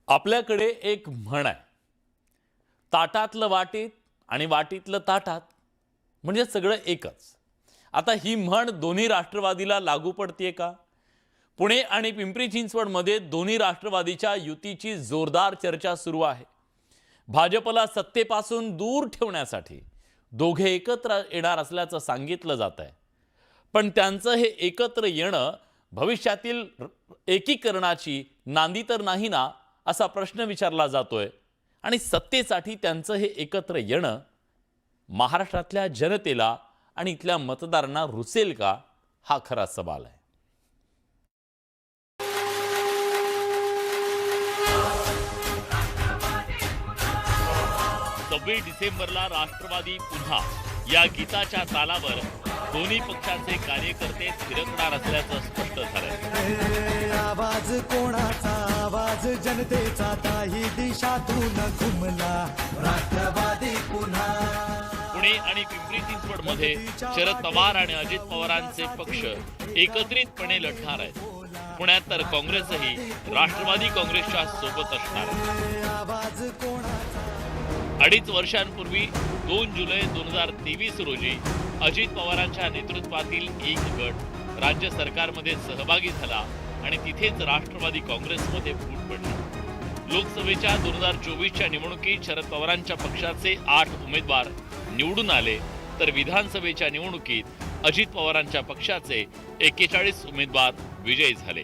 आपल्याकडे एक म्हण आहे, ताटातलं वाटीत आणि वाटीतलं ताटात, म्हणजे सगळं एकच. आता ही म्हण दोन्ही राष्ट्रवादीला लागू पडते का? पुणे आणि पिंपरी चिंचवडमध्ये दोन्ही राष्ट्रवादीच्या युतीची जोरदार चर्चा सुरू आहे. भाजपला सत्तेपासून दूर ठेवण्यासाठी दोघे एकत्र येणार असल्याचं सांगितलं जात आहे. पण त्यांचं हे एकत्र येणं भविष्यातील एकीकरणाची नांदी तर नाही ना, असा प्रश्न विचारला जातोय. आणि सत्तेसाठी त्यांचं हे एकत्र येणं महाराष्ट्रातल्या जनतेला आणि इथल्या मतदारांना रुचेल का, हा खरा सवाल आहे. डिसेंबरला राष्ट्रवादी पुन्हा या गीताच्या तालावर दोन्ही पक्षाचे कार्यकर्ते थिरकणार असल्याचं स्पष्ट झालंय. आवाज कोणाचा, आवाज जनतेचा, ताही दिशातून घुमला राष्ट्रवादी पुन्हा. पुणे आणि पिंपरी चिंचवडमध्ये शरद पवार आणि अजित पवारांचे पक्ष एकत्रितपणे लढणार आहेत. पुण्यात तर काँग्रेसही राष्ट्रवादी काँग्रेसच्या सोबत असणार आहे. आवाज कोणाचा. 2.5 वर्षांपूर्वी 2 जुलै 2023 रोजी अजित पवारांच्या नेतृत्वातील एक गट राज्य सरकारमध्ये सहभागी झाला आणि तिथेच राष्ट्रवादी काँग्रेसमध्ये फूट पडली. लोकसभेच्या 2024च्या निवडणुकीत शरद पवारांच्या पक्षाचे 8 उमेदवार निवडून आले, तर विधानसभेच्या निवडणुकीत अजित पवारांच्या पक्षाचे 41 उमेदवार विजयी झाले.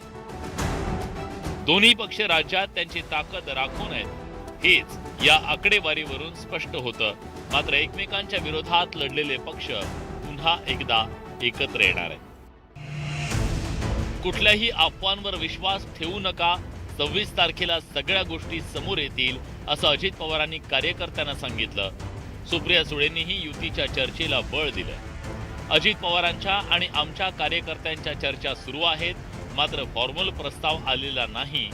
दोन्ही पक्ष राज्यात त्यांची ताकद राखून आहेत हेच या आकडेवारीवरून स्पष्ट होतं. मात्र एकमेकांच्या विरोधात लढलेले पक्ष पुन्हा एकदा एकत्र येणार आहेत. कुठल्याही अफवांवर विश्वास ठेवू नका, 26 तारखेला सगळ्या गोष्टी समोर येतील, असं अजित पवारांनी कार्यकर्त्यांना सांगितलं. सुप्रिया सुळेंनीही युतीच्या चर्चेला बळ दिलं. अजित पवारांच्या आणि आमच्या कार्यकर्त्यांच्या चर्चा सुरू आहेत, मात्र फॉर्मल प्रस्ताव आलेला नाही,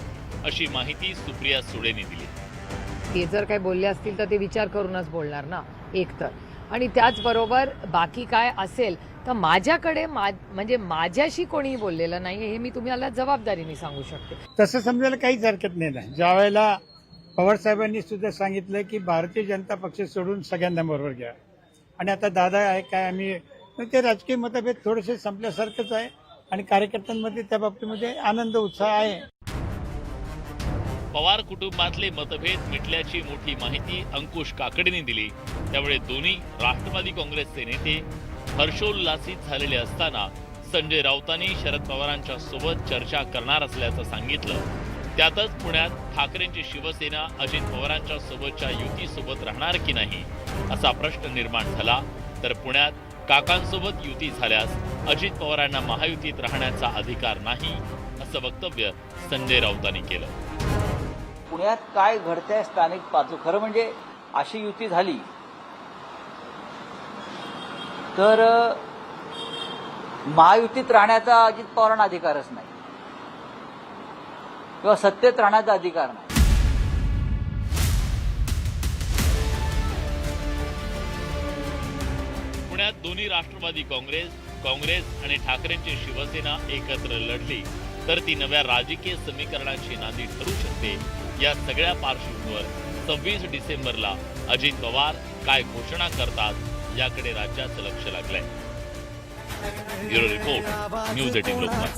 अशी माहिती सुप्रिया सुळेंनी दिली. ते जर काही बोलले असतील तर ते विचार करूनच बोलणार ना, एक तर. आणि त्याचबरोबर बाकी काय असेल तर माझ्याकडे म्हणजे माझ्याशी कोणीही बोललेलं नाही हे मी तुम्हाला जबाबदारीने सांगू शकते. तसं समजायला काहीच हरकत नाही ना. ज्या वेळेला पवार साहेबांनी सुद्धा सांगितलं की भारतीय जनता पक्ष सोडून सगळ्यांना बरोबर घ्या, आणि आता दादा आहे काय, आम्ही ते राजकीय मतभेद थोडेसे संपल्यासारखंच आहे आणि कार्यकर्त्यांमध्ये त्या बाबतीमध्ये आनंद उत्साह आहे. पवार कुटुंबातले मतभेद मिटल्याची मोठी माहिती अंकुश काकडेंनी दिली. त्यामुळे दोन्ही राष्ट्रवादी काँग्रेसचे नेते हर्षोल्लासित झालेले असताना संजय राऊतांनी शरद पवारांच्या सोबत चर्चा करणार असल्याचं सांगितलं. त्यातच पुण्यात ठाकरेंची शिवसेना अजित पवारांच्या सोबतच्या युतीसोबत राहणार की नाही असा प्रश्न निर्माण झाला. तर पुण्यात काकांसोबत युती झाल्यास अजित पवारांना महायुतीत राहण्याचा अधिकार नाही, असं वक्तव्य संजय राऊतांनी केलं. पुण्यात काय घडतंय स्थानिक पातळी, खरं म्हणजे अशी युती झाली तर महायुतीत राहण्याचा अजित पवारांना अधिकारच नाही किंवा सत्तेत राहण्याचा अधिकार नाही. पुण्यात दोन्ही राष्ट्रवादी काँग्रेस आणि ठाकरेंची शिवसेना एकत्र लढली तर ती नव्या राजकीय समीकरणाची नांदी ठरू शकते. या सगळ्या पार्श्वभूमीवर 26 डिसेंबरला अजित पवार काय घोषणा करतात याकडे राज्याचं लक्ष लागलंय. Bureau report, news 18 Lokmat.